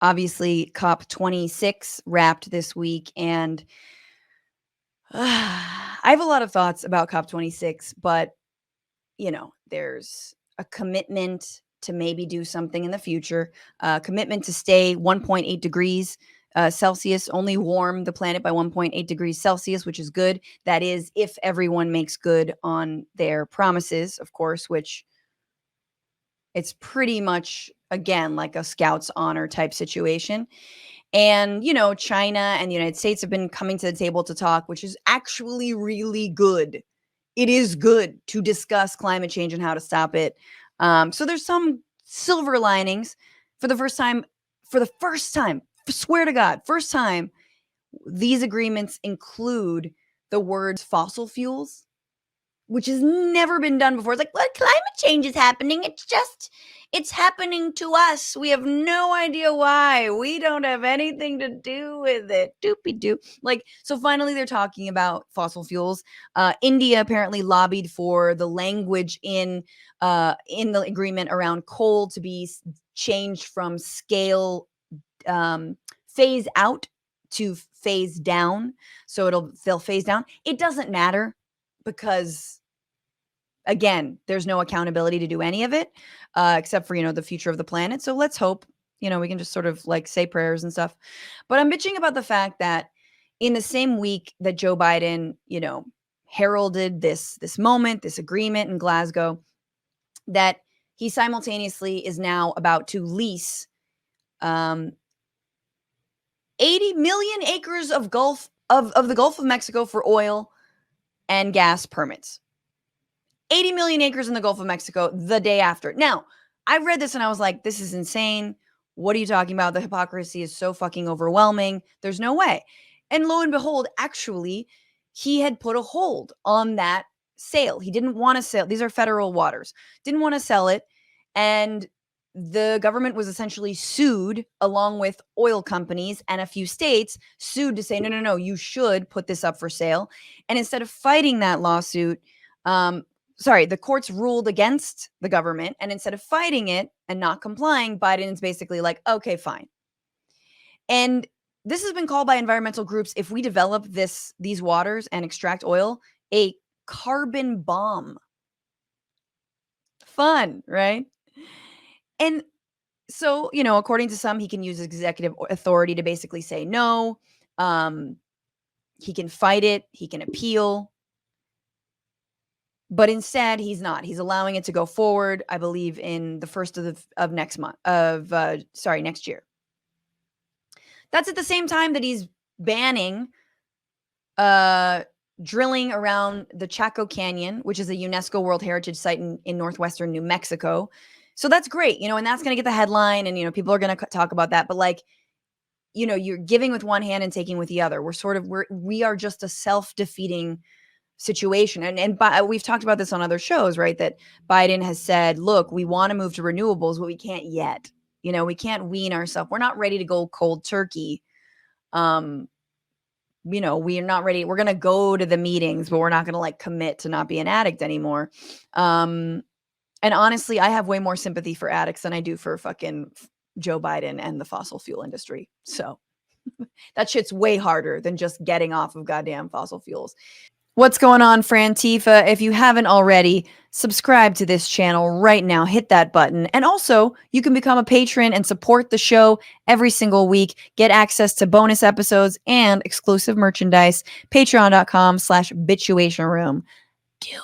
Obviously, COP26 wrapped this week, and I have a lot of thoughts about COP26, but there's a commitment to maybe do something in the future, commitment to stay 1.8 degrees Celsius, only warm the planet by 1.8 degrees Celsius, which is good. That is, if everyone makes good on their promises, of course, which it's pretty much, again, like a Scouts honor type situation. And, China and the United States have been coming to the table to talk, which is actually really good. It is good to discuss climate change and how to stop it. So there's some silver linings. For the first time, swear to God, first time, these agreements include the words fossil fuels, which has never been done before. It's like, well, climate change is happening. It's happening to us. We have no idea why. We don't have anything to do with it. Doopy-doo. So finally they're talking about fossil fuels. India apparently lobbied for the language in the agreement around coal to be changed from scale phase out to phase down. So they'll phase down. It doesn't matter because, again, there's no accountability to do any of it, except for, the future of the planet. So let's hope, we can just sort of say prayers and stuff. But I'm bitching about the fact that in the same week that Joe Biden, heralded this moment, this agreement in Glasgow, that he simultaneously is now about to lease 80 million acres of the Gulf of Mexico for oil and gas permits. 80 million acres in the Gulf of Mexico the day after. Now, I read this and I was like, this is insane. What are you talking about? The hypocrisy is so fucking overwhelming. There's no way. And lo and behold, actually, he had put a hold on that sale. He didn't want to sell. These are federal waters. Didn't want to sell it. And the government was essentially sued, along with oil companies and a few states, sued to say, no, you should put this up for sale. And instead of fighting that lawsuit, the courts ruled against the government, and instead of fighting it and not complying, Biden's basically like, okay, fine. And this has been called by environmental groups, if we develop these waters and extract oil, a carbon bomb. Fun, right? And so, according to some, he can use executive authority to basically say no. He can fight it. He can appeal. But instead, he's not. He's allowing it to go forward, I believe, in the first of next year. That's at the same time that he's banning drilling around the Chaco Canyon, which is a UNESCO World Heritage Site in northwestern New Mexico. So that's great, and that's going to get the headline, and, people are going to talk about that. But you're giving with one hand and taking with the other. We are just a self-defeating situation. And we've talked about this on other shows, right? That Biden has said, look, we want to move to renewables, but we can't yet. We can't wean ourselves. We're not ready to go cold turkey. We're not ready. We're going to go to the meetings, but we're not going to commit to not be an addict anymore. And honestly, I have way more sympathy for addicts than I do for fucking Joe Biden and the fossil fuel industry. So that shit's way harder than just getting off of goddamn fossil fuels. What's going on, Frantifa? If you haven't already, subscribe to this channel right now. Hit that button. And also, you can become a patron and support the show every single week. Get access to bonus episodes and exclusive merchandise. Patreon.com/bitchuation room. Do